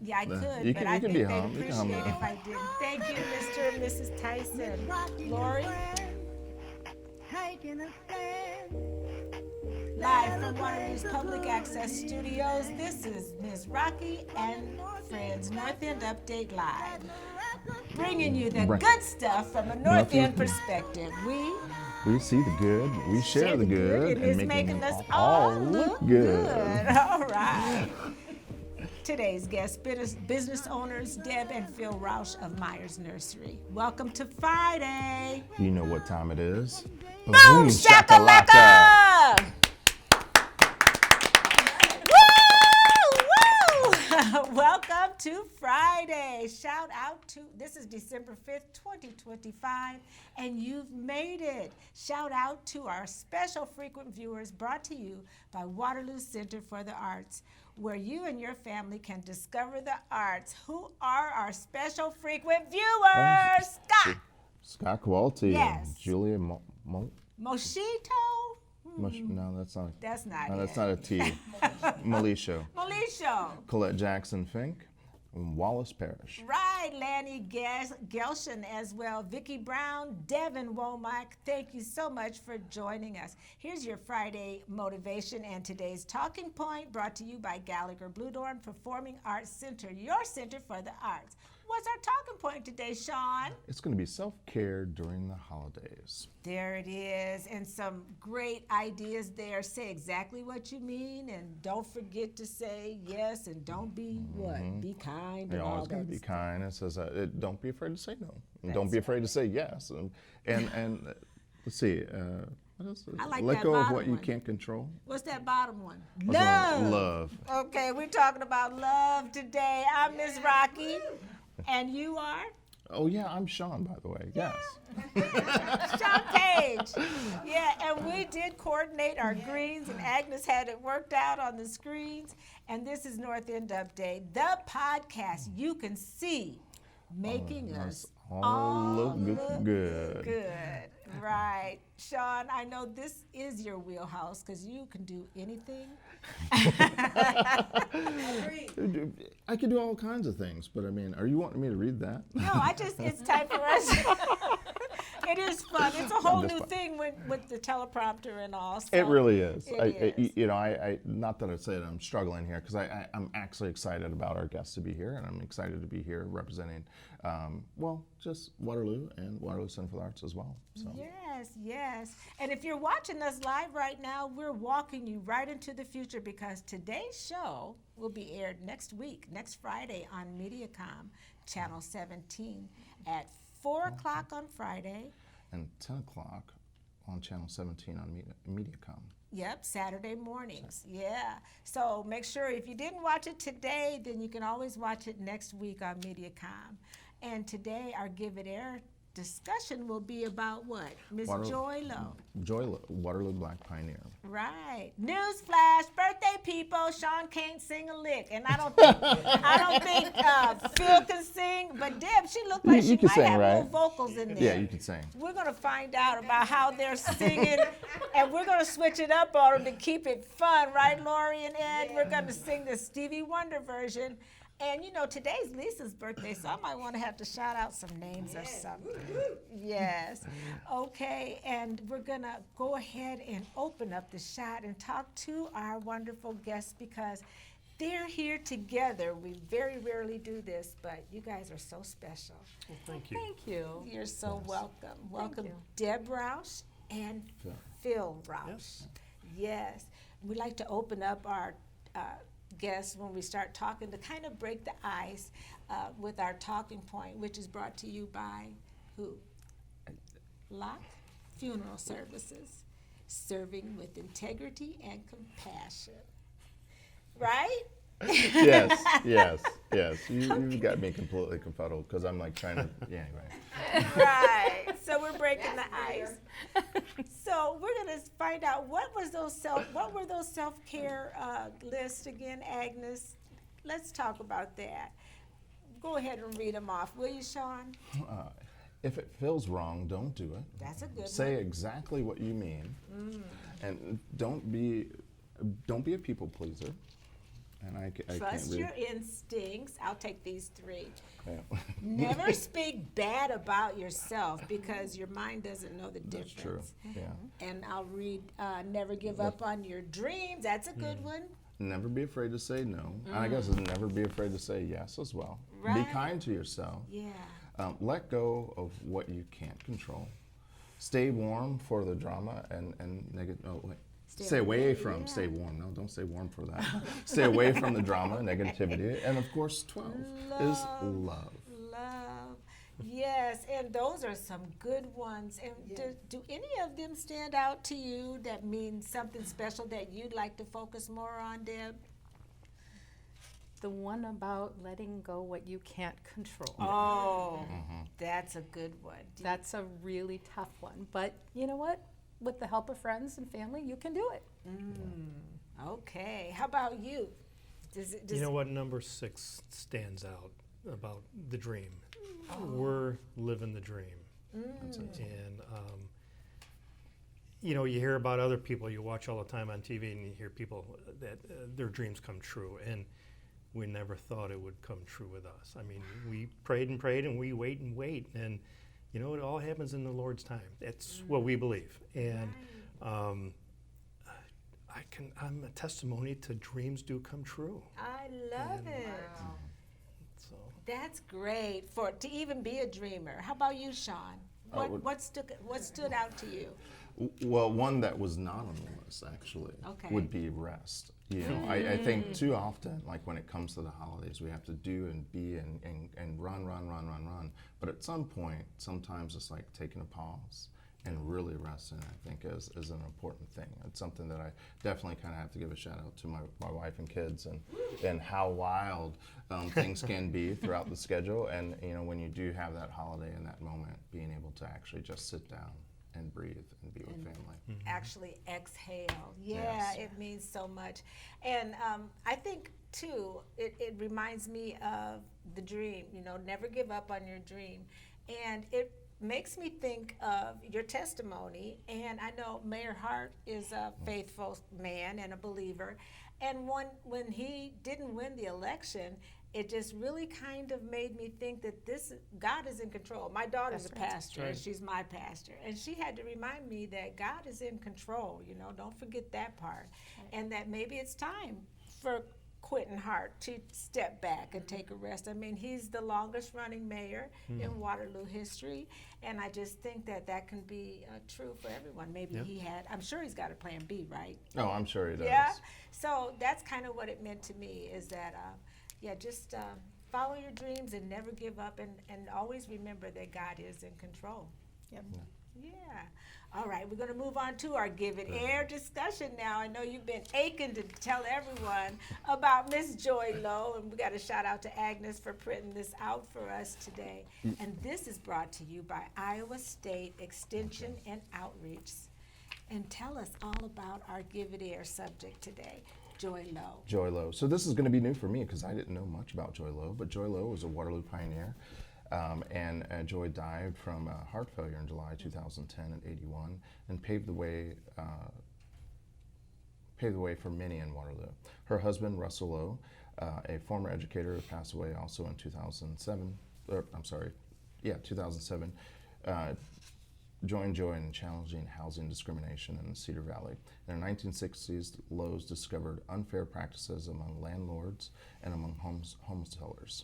Yeah, I could, You but can, I you can think be they'd hum. You can hum appreciate that. if I didn't. Thank you, Mr. and Mrs. Tyson. Lori, live from Waterloo's Public Access Studios, this is Ms. Rocki and Friends Northend Update Live, bringing you the good stuff from a Northend perspective. We see the good, we share the good, and and it's making them us all all look look good. good. All right. Today's guests, business owners Deb and Phil Rausch of Meyers Nursery. Welcome to Friday. You know what time it is. Boom shakalaka! Woo! Woo! Welcome to Friday. Shout out to, this is December 5th, 2025, and you've made it. Shout out to our special frequent viewers brought to you by Waterloo Center for the Arts, where you and your family can discover the arts. Who are our special frequent viewers? Scott. Scott Qualty Yes. and Julia Moshito? No, that's not. That's not No, it. that's not a T. Malisho. Malisho. Colette Jackson Fink and Wallace Parrish. Right, Lanny Gelshin as well. Vicki Brown, Devin Womack, thank you so much for joining us. Here's your Friday motivation and today's talking point, brought to you by Gallagher Bluedorn Performing Arts Center, your center for the arts. What's our talking point today, Sean? It's going to be self-care during the holidays. There it is, and some great ideas there. Say exactly what you mean, and don't forget to say yes, and don't be what? Be kind. You and all always got to that be stuff. kind. It says, don't be afraid to say no. And That's don't be afraid to say yes. And let's see, what else? I like Let that go of bottom what you one. can't control. What's that bottom one? What's that? Love. Okay, we're talking about love today. I'm Miss Rocki, and you are? Oh yeah, I'm Sean, by the way. Yes. Sean Paige. Yeah, and we did coordinate our greens, and Agnes had it worked out on the screens. And this is Northend Update, the podcast you can see making us all look good. good. Right. Sean, I know this is your wheelhouse because you can do anything. I could do all kinds of things, but I mean, are you wanting me to read that? No, it's time for us. It is fun. It's a whole new thing with the teleprompter and all. So It really is. it is. I not that I say that I'm struggling here, because I'm actually excited about our guests to be here, and I'm excited to be here representing, just Waterloo and Waterloo Center for the Arts as well. So. Yes. And if you're watching us live right now, we're walking you right into the future, because today's show will be aired next week, next Friday on Mediacom, Channel 17 at 4 o'clock on Friday. And 10 o'clock on Channel 17 on Mediacom. Yep, Saturday mornings. Yeah. So make sure if you didn't watch it today, then you can always watch it next week on Mediacom. And today our Give It Air discussion will be about what? Miss Joy Lowe. Waterloo Black Pioneer. Right. Newsflash, birthday people. Sean can't sing a lick, and I don't think Phil can sing. But Deb, she looked like she can might sing, have right? little vocals in there. Yeah, you can sing. We're gonna find out about how they're singing, and we're gonna switch it up on them to keep it fun, right, Lori and Ed? We're gonna sing the Stevie Wonder version. And today's Lisa's birthday, so I might want to have to shout out some names or something. Yes. Okay, and we're going to go ahead and open up the shot and talk to our wonderful guests, because they're here together. We very rarely do this, but you guys are so special. Well, thank you. Thank you. You're so welcome. Welcome, you. Deb Rausch and Phil Rausch. Yes. We'd like to open up our guests when we start talking to kind of break the ice with our talking point, which is brought to you by who? Locke Funeral Services, serving with integrity and compassion. Right? Yes. You've got me completely confuddled, because I'm like trying to, anyway. Right. So we're breaking the ice. So we're gonna find out what were those self-care lists again, Agnes? Let's talk about that. Go ahead and read them off, will you, Sean? If it feels wrong, don't do it. That's a good Say one. exactly what you mean, and don't be a people pleaser. And I can't Trust read. your instincts. I'll take these 3. Yeah. Never speak bad about yourself because your mind doesn't know the difference. That's true. Yeah. And I'll read, never give up on your dreams. That's a good one. Never be afraid to say no. And I guess never be afraid to say yes as well. Right. Be kind to yourself. Yeah. Let go of what you can't control. Stay warm for the drama and negative. Oh wait. Stay away from. yeah. Stay warm. No, don't stay warm for that. Stay away from the drama, negativity, and of course, 12 is love. Love. Yes, and those are some good ones. And do any of them stand out to you that mean something special that you'd like to focus more on, Deb? The one about letting go what you can't control. Oh, that's a good one. That's a really tough one. But you know what? With the help of friends and family, you can do it. Okay. How about you? You know what? Number 6 stands out about the dream. We're living the dream. And, you know, you hear about other people, you watch all the time on TV, and you hear people that their dreams come true. And we never thought it would come true with us. I mean, we prayed and prayed, and we wait and wait. And, you know, it all happens in the Lord's time. That's what we believe. And I'm a testimony to dreams do come true. I love it. So That's great to even be a dreamer. How about you, Sean? What stood out to you? Well, one that was not on the list actually would be rest. You know, I think too often, like when it comes to the holidays, we have to do and be and run. But at some point, sometimes it's like taking a pause and really resting, I think is an important thing. It's something that I definitely kind of have to give a shout out to my wife and kids and how wild things can be throughout the schedule. And, you know, when you do have that holiday and that moment, being able to actually just sit down and breathe and be with family. Actually exhale. Yeah, Yes. it means so much. And I think, too, it reminds me of the dream, you know, never give up on your dream. And it makes me think of your testimony. And I know Mayor Hart is a faithful man and a believer. And when he didn't win the election, it just really kind of made me think that God is in control. My daughter's a pastor, and she's my pastor. And she had to remind me that God is in control, you know, don't forget that part. And that maybe it's time for Quentin Hart to step back and take a rest. I mean, he's the longest running mayor in Waterloo history. And I just think that can be true for everyone. Maybe I'm sure he's got a plan B, right? Oh, I'm sure he does. Yeah. So that's kind of what it meant to me is that, just follow your dreams and never give up and always remember that God is in control. Yep. Yeah. All right, we're going to move on to our Give It Air discussion now. I know you've been aching to tell everyone about Miss Joy Lowe, and we got a shout out to Agnes for printing this out for us today. And this is brought to you by Iowa State Extension and Outreach. And tell us all about our Give It Air subject today. Joy Lowe. Joy Lowe. So this is going to be new for me because I didn't know much about Joy Lowe, but Joy Lowe was a Waterloo pioneer, and Joy died from heart failure in July 2010 at 81, and paved the way for many in Waterloo. Her husband, Russell Lowe, a former educator who passed away also in 2007. 2007. Joined Joy in challenging housing discrimination in the Cedar Valley. In the 1960s, Lowe's discovered unfair practices among landlords and among home sellers.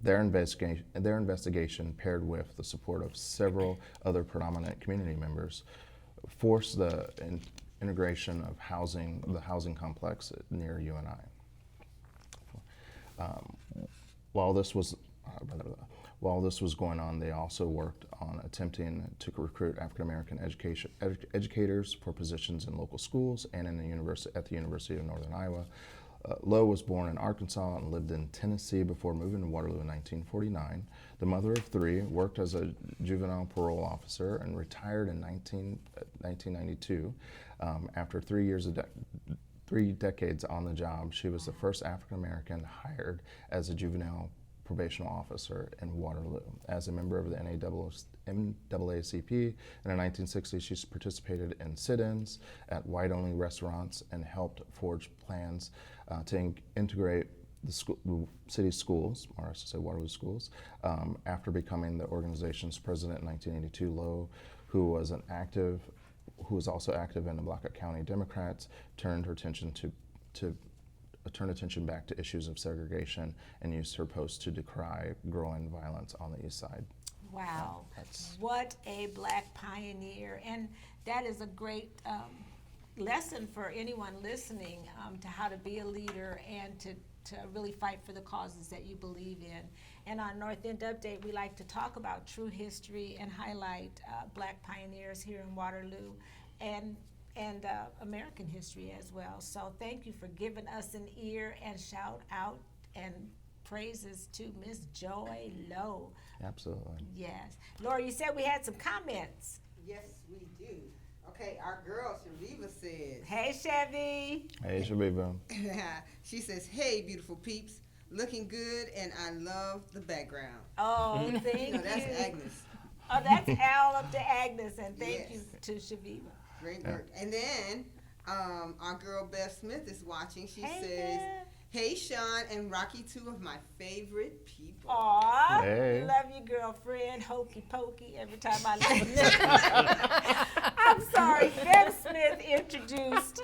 Their investigation, paired with the support of several other predominant community members, forced the integration of the housing complex near UNI. While this was going on, they also worked on attempting to recruit African American educators for positions in local schools and at the University of Northern Iowa. Lowe was born in Arkansas and lived in Tennessee before moving to Waterloo in 1949. The mother of 3, worked as a juvenile parole officer and retired in 1992. After 3 decades on the job, she was the first African American hired as a juvenile probation officer in Waterloo. As a member of the NAACP in the 1960s, she participated in sit-ins at white-only restaurants and helped forge plans to integrate the city's schools, or I should say Waterloo schools, after becoming the organization's president in 1982. Lowe, who was also active in the Blackhawk County Democrats, turned attention back to issues of segregation and used her post to decry growing violence on the east side. Wow, what a Black pioneer. And that is a great lesson for anyone listening to how to be a leader and to really fight for the causes that you believe in. And on Northend Update, we like to talk about true history and highlight Black pioneers here in Waterloo and American history as well. So thank you for giving us an ear, and shout out and praises to Miss Joy Lowe. Absolutely. Yes. Laura, you said we had some comments. Yes, we do. Okay, our girl Shaviva says. Hey, Chevy. Hey, Shabiba. She says, "Hey, beautiful peeps, looking good, and I love the background." Oh, thank you. That's Agnes. Oh, that's all up to Agnes, and thank Yes. you to Shaviva. Great work. And then our girl Beth Smith is watching. She Hey, says, Beth. "Hey, Chawne and Rocki, two of my favorite people." Aw, Hey. love you, girlfriend. Hokey pokey every time I listen. I'm sorry, Bev Smith introduced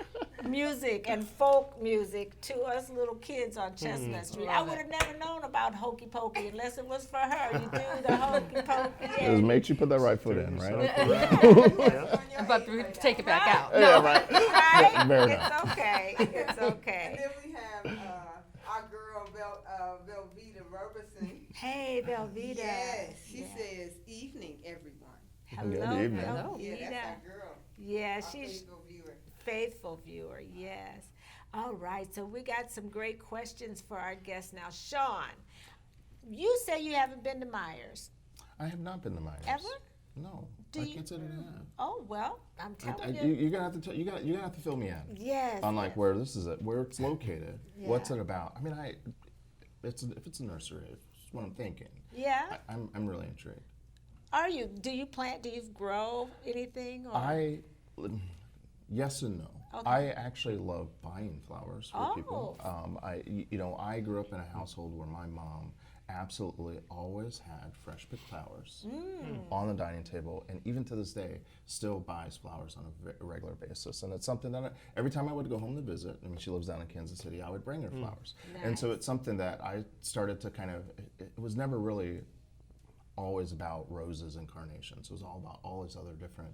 music and folk music to us little kids on Chestnut Street. I would have never known about hokey pokey unless it was for her. You do the hokey pokey. It just makes you put that right foot in, right? But we take it back out. Yeah, right. Right? Fair It's enough. okay. It's And okay. then we have our girl Velveeta Robertson. Hey, Velveeta. Yes, she Yeah. says, "Evening, everyone." Hello, Good evening. Velveeta. Yeah, that's our girl. Yeah, Our she's faithful viewer. faithful viewer, yes. All right, so we got some great questions for our guests now. Chawne, you say you haven't been to Meyers. I have not been to Meyers. Ever? No. Do I you- consider that. Oh, well, I'm telling You're gonna have to you're gonna have to fill me in Yes. on like yes. where this is where it's located. What's Yeah. it about? I mean, if it's a nursery, it's what I'm thinking. Yeah? I'm really intrigued. Are you? Do you plant, do you grow anything? Or? Yes and no. Okay. I actually love buying flowers for people. Oh. I grew up in a household where my mom absolutely always had fresh picked flowers on the dining table, and even to this day still buys flowers on a regular basis. And it's something that every time I would go home to visit, I mean, she lives down in Kansas City, I would bring her flowers. And so Nice. it's something that I started to kind of, it was never really always about roses and carnations. It was all about all these other different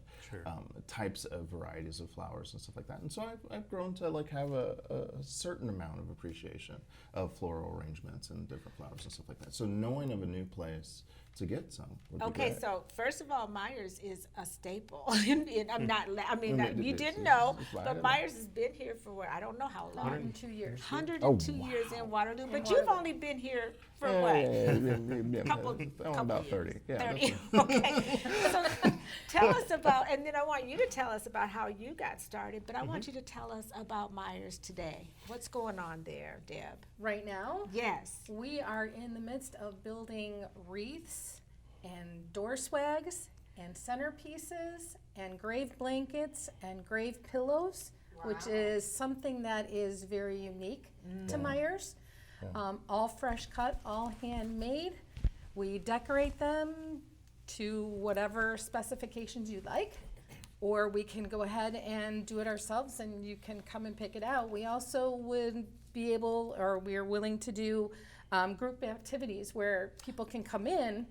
types of varieties of flowers and stuff like that. And so I've grown to like have a certain amount of appreciation of floral arrangements and different flowers and stuff like that. So knowing of a new place to get some would be Okay, great. so first of all, Meyers is a staple. I'm not, I mean, you didn't it's- know, it's fine. but Meyers has been here for what, I don't know how long. 102 years. 102 Oh, years in Waterloo, but Waterloo. you've only been here for Yeah, what? couple, about 30. Yeah, 30. that's Okay. So tell us about, and then I want you to tell us about how you got started, but I want you to tell us about Meyers today. What's going on there, Deb? Right now, Yes. we are in the midst of building wreaths and door swags and centerpieces and grave blankets and grave pillows, which is something that is very unique to Meyers. All fresh cut, all handmade. We decorate them to whatever specifications you like, or we can go ahead and do it ourselves and you can come and pick it out. We also would be able, or we're willing to do group activities where people can come in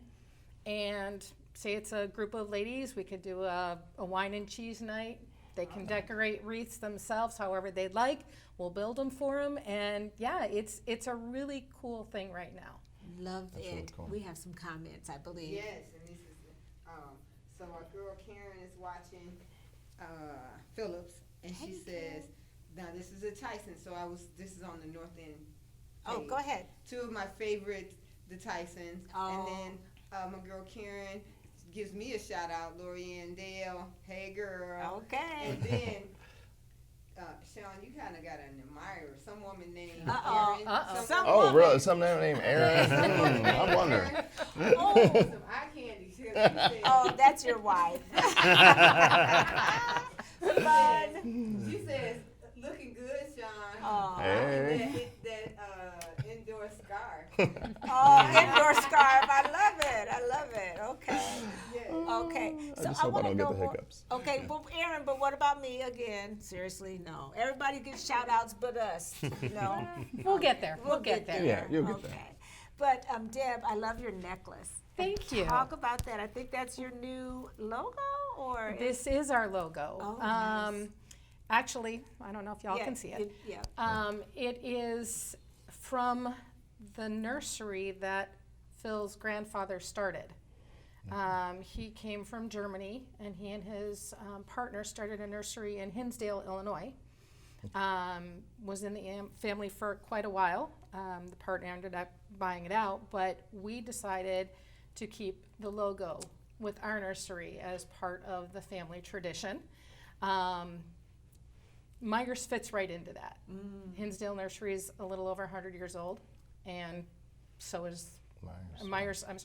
and say it's a group of ladies, we could do a wine and cheese night. They can decorate wreaths themselves however they'd like. We'll build them for them, and yeah, it's a really cool thing right now. Loved That's it. really cool. We have some comments, I believe. Yes, and this is so our girl Karen is watching Phillips, and she says, "Now this is a Tyson." So this is on the Northend. Oh, page. go ahead. Two of my favorites, the Tysons, Oh. and then my girl Karen gives me a shout out, Lorianne Dale. Hey, girl. Okay. And then Chawne, you kind of got an admirer. Some woman named Uh-oh. Erin. Uh-oh. Some Oh, woman- really? Some name named Aaron? I wonder. Oh, Some eye candy. She said, oh, that's your wife. Fun. she says, looking good, Chawne. Oh. Hey. That indoor scarf. Oh, indoor scarf. I love it. I love it. Okay. Yeah. Okay. I just hope I wanna don't get know the more- hiccups. Okay, well, Aaron, but what about me again? Seriously, no. Everybody gets shout outs but us. No. We'll get there. We'll get there. Yeah, you'll get okay. there. But Deb, I love your necklace. Thank you. Talk about that. I think that's your new logo, or This is our logo. Oh, nice. Actually, I don't know if y'all can see it. Yeah. It is from the nursery that Phil's grandfather started. He came from Germany, and he and his partner started a nursery in Hinsdale, Illinois. Was in the family for quite a while. The partner ended up buying it out, but we decided to keep the logo with our nursery as part of the family tradition. Meyers fits right into that. Hinsdale Nursery is a little over 100 years old, and so is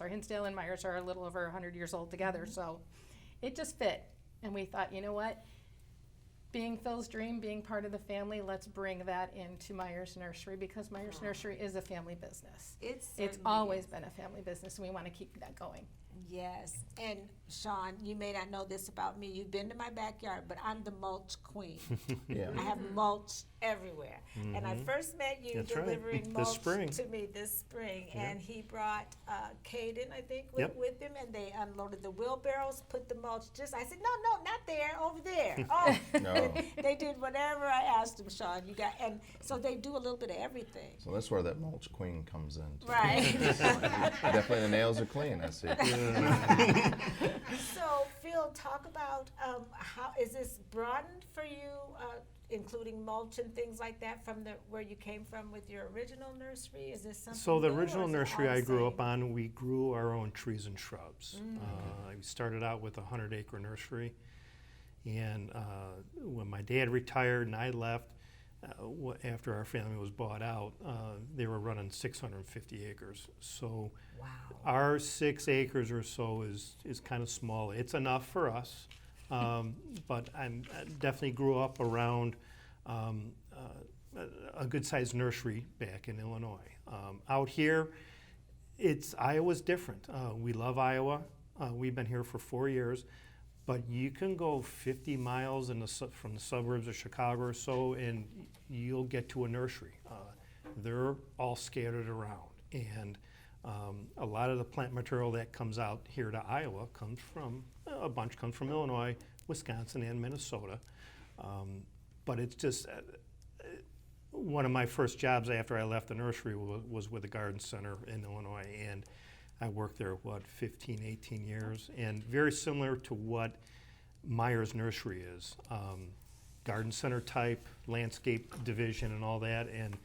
Hinsdale and Meyers are a little over 100 years old together, so it just fit. And we thought, you know what? Being Phil's dream, being part of the family, let's bring that into Meyers Nursery, because Meyers Nursery is a family business. It's It's always been a family business, and we want to keep that going. Yes, and Chawne, you may not know this about me. You've been to my backyard, but I'm the mulch queen. Yeah. I have mulch everywhere. And I first met you That's right. delivering This mulch spring. to me this spring. And he brought Caden, I think, Yep. with him, and they unloaded the wheelbarrows, put the mulch I said, no, not there, over there. Oh, No. they did whatever I asked them, Chawne. And so they do a little bit of everything. So that's where that mulch queen comes in. too. Right. Definitely the nails are clean, I see. So, Phil, talk about how is this broadened for you, including mulch and things like that from where you came from with your original nursery? Is this something? So the new, or original is it nursery all I the grew same? up on, we grew our own trees and shrubs. I started out with a 100-acre nursery, and when my dad retired and I left, after our family was bought out, they were running 650 acres. So Wow. our 6 acres or so is kind of small. It's enough for us, but I definitely grew up around a good-sized nursery back in Illinois. Out here, Iowa's different. We love Iowa. We've been here for 4 years, but you can go 50 miles from the suburbs of Chicago or so, and you'll get to a nursery. They're all scattered around, and a lot of the plant material that comes out here to Iowa comes from Illinois, Wisconsin, and Minnesota. But it's just one of my first jobs after I left the nursery was with the garden center in Illinois, and I worked there, 15, 18 years, and very similar to what Meyers Nursery is. Garden center type, landscape division and all that, and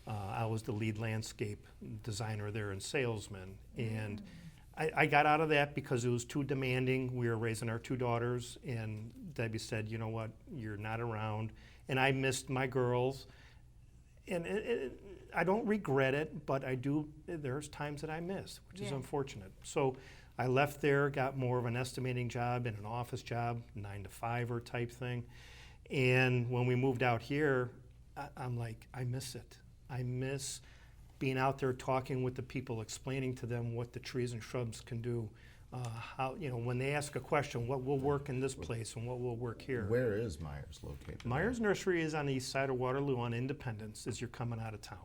I was the lead landscape designer there and salesman. And I got out of that because it was too demanding. We were raising our 2 daughters, and Debbie said, you know what, you're not around. And I missed my girls. And I don't regret it, but there's times that I miss, which is unfortunate. So I left there, got more of an estimating job and an office job, 9-to-5 type thing. And when we moved out here, I'm like, I miss it. I miss being out there talking with the people, explaining to them what the trees and shrubs can do. How, when they ask a question, what will work in this place and what will work here. Where is Meyers located? Meyers Nursery is on the east side of Waterloo on Independence as you're coming out of town.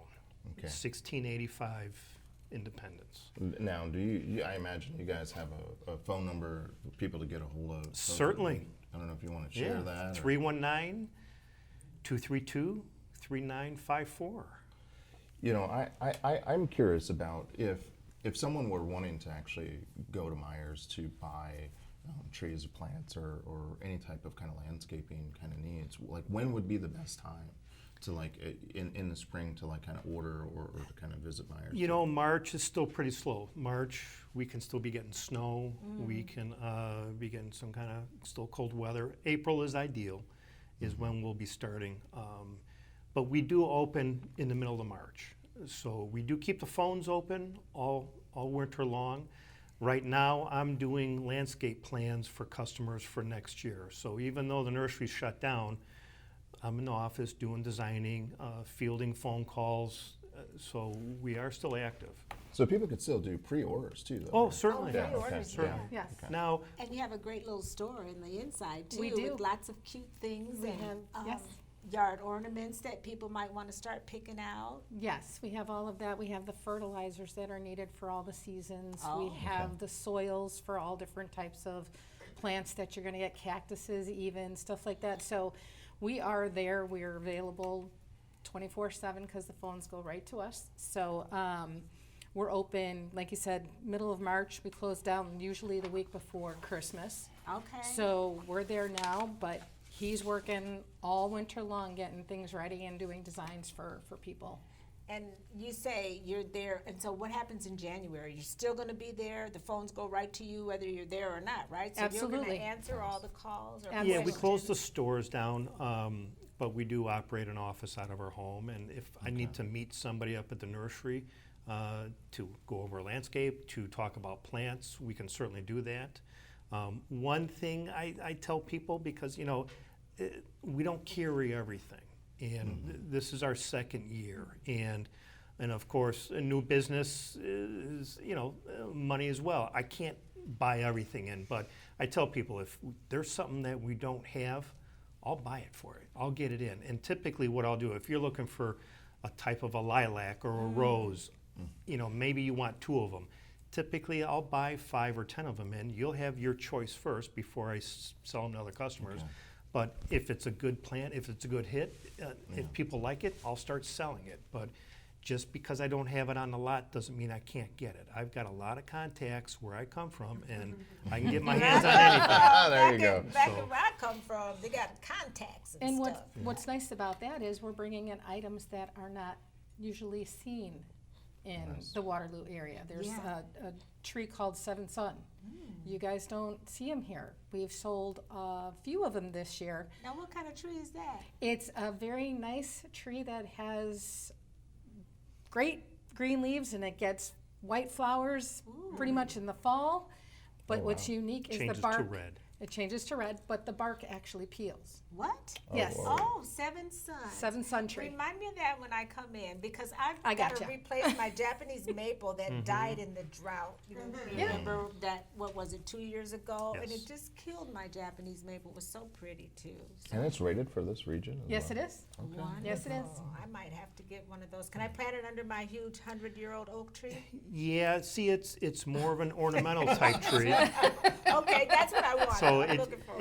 Okay. 1685 Independence. Now, I imagine you guys have a phone number for people to get a hold of? Certainly. I don't know if you want to share that. 319-232-3954. I'm curious about if someone were wanting to actually go to Meyers to buy trees or plants or any type of kind of landscaping kind of needs, like when would be the best time to in the spring to kind of order or to kind of visit Meyers? March is still pretty slow. March, we can still be getting snow. We can be getting some kind of still cold weather. April is ideal. is when we'll be starting. But we do open in the middle of March. So we do keep the phones open all winter long. Right now, I'm doing landscape plans for customers for next year. So even though the nursery's shut down, I'm in the office doing designing, fielding phone calls. So we are still active. So people could still do pre-orders too, though. Oh, right? certainly. Yeah, pre-orders, okay. Certainly. Yes. Okay. Now, And you have a great little store in the inside too, We do. with lots of cute things We and have- yes. yard ornaments that people might want to start picking out. Yes, we have all of that. We have the fertilizers that are needed for all the seasons. Oh. We have the soils for all different types of plants that you're gonna get, cactuses even, stuff like that. So we are there, we're available 24/7 because the phones go right to us. So we're open, like you said, middle of March. We close down usually the week before Christmas. Okay. So we're there now, but he's working all winter long getting things ready and doing designs for people. And you say you're there, and so what happens in January? You're still going to be there? The phones go right to you whether you're there or not, right? So you're going Absolutely. to answer all the calls? Or Absolutely. yeah, we questions? close the stores down, but we do operate an office out of our home. And if I need to meet somebody up at the nursery to go over landscape, to talk about plants, we can certainly do that. One thing I tell people, because we don't carry everything, and this is our second year, and of course a new business is money as well. I can't buy everything in, but I tell people if there's something that we don't have, I'll buy it for it. I'll get it in. And typically what I'll do, if you're looking for a type of a lilac or a rose, maybe you want 2 of them. Typically, I'll buy 5 or 10 of them in. You'll have your choice first before I sell them to other customers. Okay. But if it's a good plant, if it's a good hit, if people like it, I'll start selling it. But just because I don't have it on the lot doesn't mean I can't get it. I've got a lot of contacts where I come from, and I can get my hands on anything. There you go. Back in where I come from, they got contacts and And stuff. what's nice about that is we're bringing in items that are not usually seen in Nice. the Waterloo area. There's Yeah. a tree called Seven Sun. You guys don't see them here. We've sold a few of them this year. Now, what kind of tree is that? It's a very nice tree that has great green leaves, and it gets white flowers pretty much in the fall. But Oh, what's wow. unique is Changes the to bark. red. It changes to red, but the bark actually peels. What? Yes. wow. Oh, Seven Suns. Seven Sun tree. Remind me of that when I come in, because I've I got to gotcha. replace my Japanese maple that died in the drought. You Yeah. remember that, what was it, 2 years ago? And Yes. it just killed my Japanese maple. It was so pretty too. So And it's rated for this region as Yes, well? it is. Yes, it is. wonderful. I might have to get one of those. Can I plant it under my huge 100-year-old oak tree? Yeah, see, it's more of an ornamental type tree. Okay, that's what I want. So I'm looking for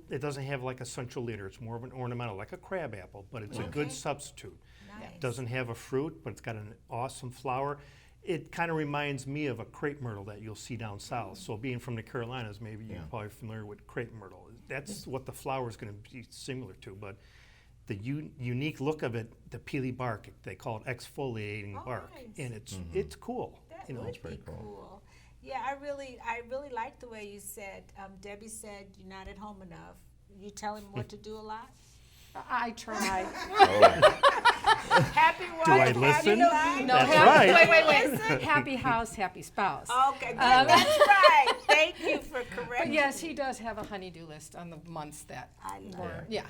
it doesn't have like a central leader. It's more of an ornamental, like a crab apple, but it's a good Okay. substitute. Nice. Doesn't have a fruit, but it's got an awesome flower. It kind of reminds me of a crepe myrtle that you'll see down south. So being from the Carolinas, maybe you're probably familiar with crepe myrtle. That's what the flower is going to be similar to, but the unique look of it, the peely bark, they call it exfoliating Oh, bark, nice. and it's cool. That You know, would pretty be cool. cool. Yeah, I really like the way you said. Debbie said you're not at home enough. You tell him what to do a lot. I try. Happy wife, Do I happy listen? life. That's happy, right. wait. Happy house, happy spouse. Okay, good. That's right. Thank you for correcting. But yes, he does have a honey-do list on the months that I love were, it. yeah.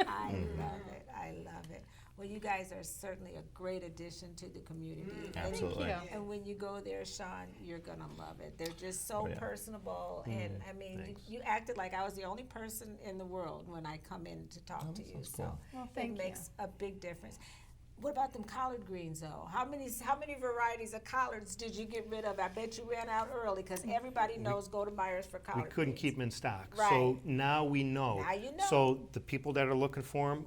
I love it. I love it. Well, you guys are certainly a great addition to the community. Absolutely. Thank you. And when you go there, Sean, you're gonna love it. They're just so Oh, yeah. personable, and I mean, thanks. you acted like I was the only person in the world when I come in to talk to you. sounds So cool. Well, it thank you. makes a big difference. What about them collard greens, though? How many varieties of collards did you get rid of? I bet you ran out early, because everybody knows go to Meyers for collard We couldn't greens. keep them in stock. Right. So now we know. Now you know. So the people that are looking for them,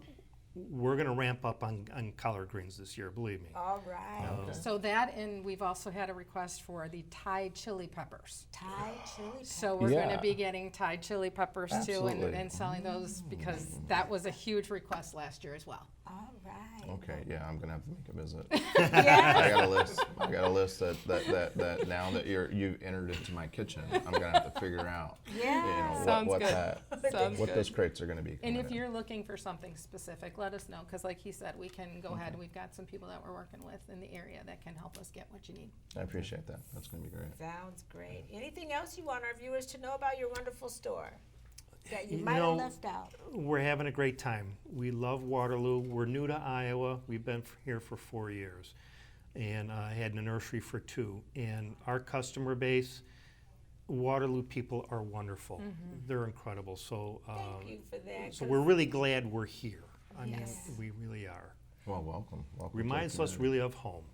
we're going to ramp up on collard greens this year, believe me. All right. So that, and we've also had a request for the Thai chili peppers. Thai chili pepper. So we're Yeah. going to be getting Thai chili peppers too, Absolutely. and selling those, because that was a huge request last year as well. All Right. Okay, yeah, I'm gonna have to make a visit. Yeah. I got a list. I got a list that now that you've entered into my kitchen, I'm gonna have to figure out. Yeah. Sounds what good. that Sounds what good. those crates are gonna be. And if coming in. you're looking for something specific, let us know, because like he said, we can go ahead. We've got some people that we're working with in the area that can help us get what you need. I appreciate that. That's gonna be great. Sounds great. Anything else you want our viewers to know about your wonderful store that you You might have know, left out? We're having a great time. We love Waterloo. We're new to Iowa. We've been here for 4 years, and I had a nursery for 2. And our customer base, Waterloo people are wonderful. They're incredible. So, Thank you for that. so we're really glad we're here. I mean, Yes. we really are. Well, welcome. Welcome. to the Reminds us community. really of home.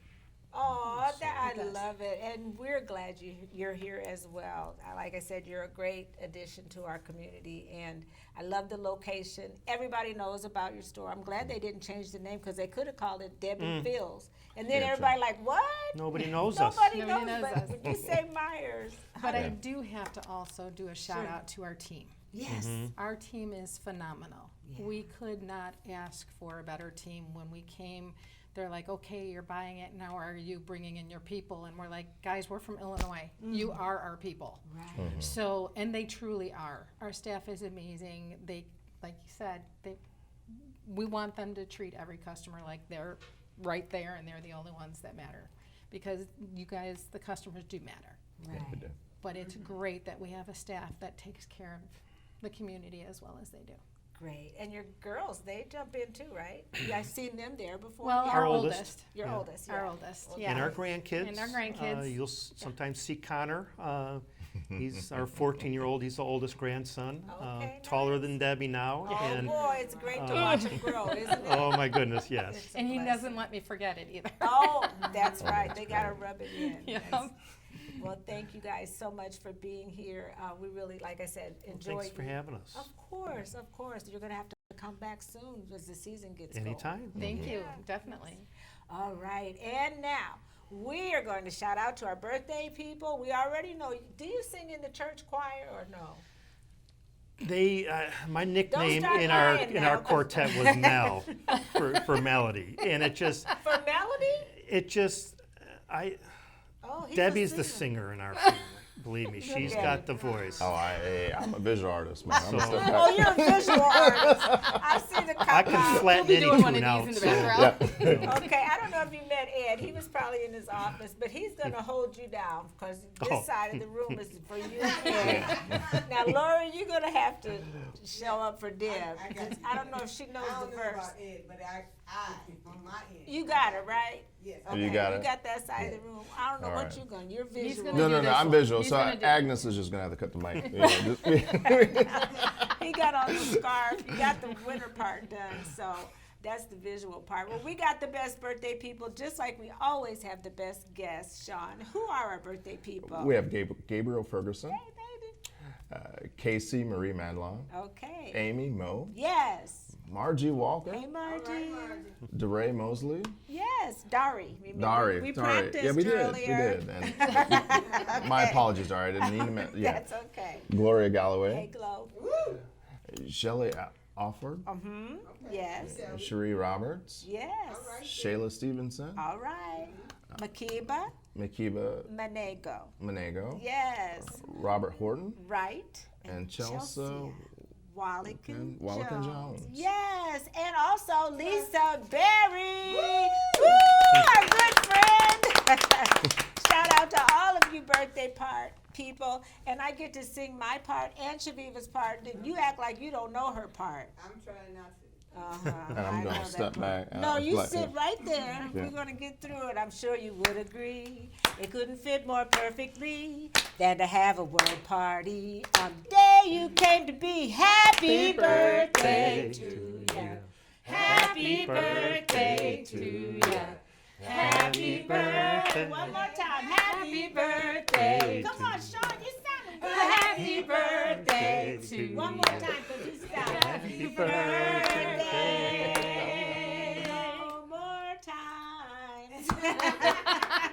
Oh, I does. love it, and we're glad you're here as well. Like I said, you're a great addition to our community, and I love the location. Everybody knows about your store. I'm glad they didn't change the name because they could have called it Deb and Phil's, and then Yeah, everybody like, what? Nobody knows us. Nobody Nobody knows, knows but us. when you say Myers. But I Yeah. do have to also do a shout out to our team. Yes. Our team is phenomenal. We could not ask for a better team. When we came, they're like, okay, you're buying it, now are you bringing in your people? And we're like, guys, we're from Illinois. You are our people. Right. So, and they truly are. Our staff is amazing. They, like you said, we want them to treat every customer like they're right there and they're the only ones that matter. Because you guys, the customers do matter. Yeah, we do. But it's great that we have a staff that takes care of the community as well as they do. Great. And your girls, they jump in too, right? Yeah, I've seen them there before. Well, Yeah. our Our oldest. oldest. Your Yeah. oldest, Our yeah. oldest, Well, yeah. And our grandkids. And our grandkids. You'll sometimes see Connor. He's our 14-year-old. He's the oldest grandson. Okay, Taller nice. than Debbie now. Oh and boy, it's great to watch him grow, isn't it? oh my goodness, yes. It's a And he blessing. doesn't let me forget it either. Oh, that's right. They gotta rub it in. Yeah. That's- Well, thank you guys so much for being here. We really, like I said, enjoy. Thanks for having us. Of course, of course. You're gonna have to come back soon as the season gets going. Anytime. Thank you, Yeah. definitely. All right, and now we are going to shout out to our birthday people. We already know. Do you sing in the church choir or no? They, my nickname start in lying our now. quartet was Mel for melody, and it just I Oh, he's Debbie's a the singer. singer in our family. Believe me, she's at got it. the voice. Oh, I'm a visual artist, man. I'm a So- step Oh, back. you're a visual artist. I see the I cop can out. flatten We'll be doing one any of tune these out. in the background. Yeah. Okay, I don't know if you met Ed. He was probably in his office, but he's gonna hold you down because this Oh. side of the room is for you and Ed. Now, Lori, you're gonna have to show up for Deb. I got 'cause you. I don't know if she knows I don't the know verse. about Ed, but I on my end. You got it, right? Yes. You got You it. got that side of the room. I don't know All what right. you're gonna. You're He's visual. gonna No, do no, no. this I'm one. visual. He's So gonna do- Agnes is just gonna have to cut the mic. You know, just- He got on the scarf. You got the winter part done. So that's the visual part. Well, we got the best birthday people, just like we always have the best guests. Sean, who are our birthday people? we have Gabriel Ferguson, Hey, baby. Casey Marie Madlon, Okay. Amy Moe, Yes. Margie Walker, Hey, Margie. DeRay Mosley, Yes, Dari. Remember? Dari. We Dari. practiced Yeah, we did. earlier. We did. And my apologies, Dari. I didn't mean to. Yeah. That's okay. Gloria Hey, Galloway, Glow. Shelley Offord, Yes. Cherie Roberts, Yes. Shayla Stevenson, All right. Makiba Makiba Manego. Manego, Yes. Robert Horton, Right. and Chelsea Wallakin Wallakin Jones. Jones. Yes. And also Lisa Berry. Woo! Our good friend. Shout out to all of you birthday people. And I get to sing my part and Shaviva's part. And you act like you don't know her part. I'm trying not to. And I'm gonna step back. No, you like- sit right there. Yeah. We're gonna get through it. I'm sure you would agree. It couldn't fit more perfectly than to have a world party on the day you came to be. Happy birthday to you. Happy birthday to you. Happy birthday. One more time. Happy birthday. Come on, Sean, you sound good. Happy birthday to you. One more time, because you sound happy birthday. No more times.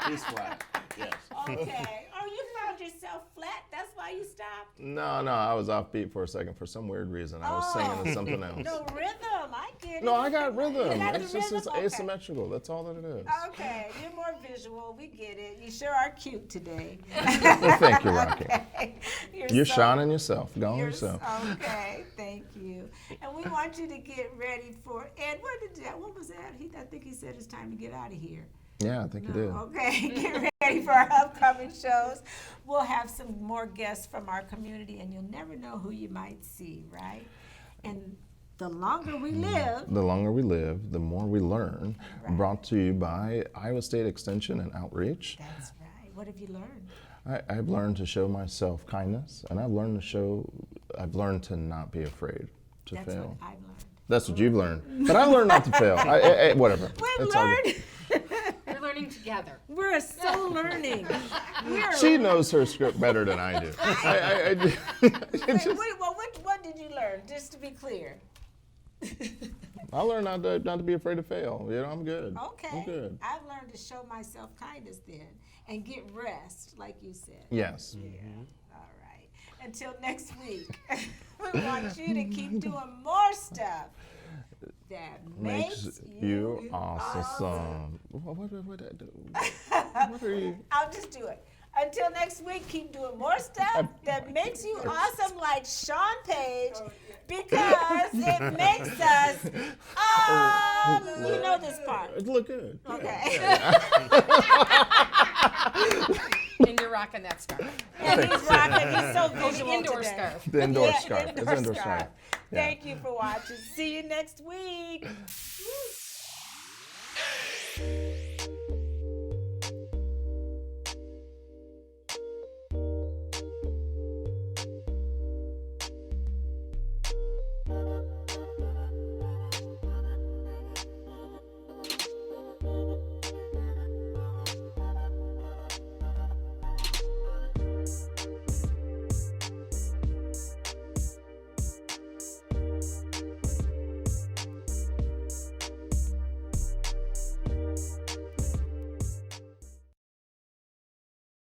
He's flat. Yes. Okay. Oh, you found yourself flat. That's why you stopped. No, I was offbeat for a second for some weird reason. I was singing to something else. No rhythm. I get get it? No, I got You rhythm. got the It's just it's rhythm? Okay. asymmetrical. That's all that it is. Okay, you're more visual. We get it. You sure are cute today. Well, thank you, Rocki. Okay. You're so- shining yourself. Go on you're yourself. Okay, thank you. And we want you to get ready for Ed. What was that? I think he said it's time to get out of here. Yeah, I think you did. Okay, get ready for our upcoming shows. We'll have some more guests from our community, and you'll never know who you might see, right? And the longer we live, The longer we live, the more we learn. Right. Brought to you by Iowa State Extension and Outreach. that's right. What have you learned? I've learned to show myself kindness, and I've learned to not be afraid to That's fail. what I've learned. That's what you've learned. But I learned not to fail. Whatever. We've It's all good. learned. We're learning together. We're so learning. We're She knows her script better than I do. What did you learn? Just to be clear. I learned not to be afraid to fail. You know, I'm good. Okay. I'm good. I've learned to show myself kindness then and get rest, like you said. Yes. All right. Until next week, we want you to keep doing more stuff that makes you awesome. What are you? I'll just do it. Until next week, keep doing more stuff that makes you awesome, like Chawne Paige, because it makes us. You know this part. It look good. Okay. And you're rocking that scarf. And he's rocking. He's so Oh, visual the indoor today. scarf. The indoor Yeah, scarf. the It's indoor scarf. Yeah. Thank you for watching. See you next week.